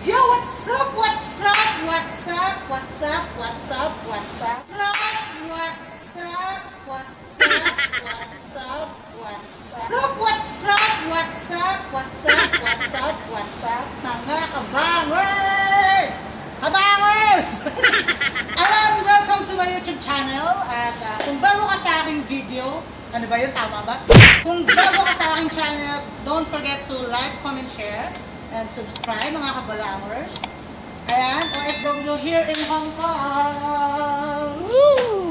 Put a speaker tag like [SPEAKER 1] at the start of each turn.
[SPEAKER 1] Yo, what's up? What's up? What's up? What's up? What's up? What's up? What's up? What's up? What's up? What's up? What's up? What's up? What's up? What's up? What's up? Mga kabangers! Kabangers! Alam, welcome to my YouTube channel. At kung bago ka sa aking video, ano ba yun? Tama ba? Kung bago ka sa aking channel, don't forget to like, comment, share, and subscribe mga kabalangers. Ayan, OFW here in Hong Kong. Woo!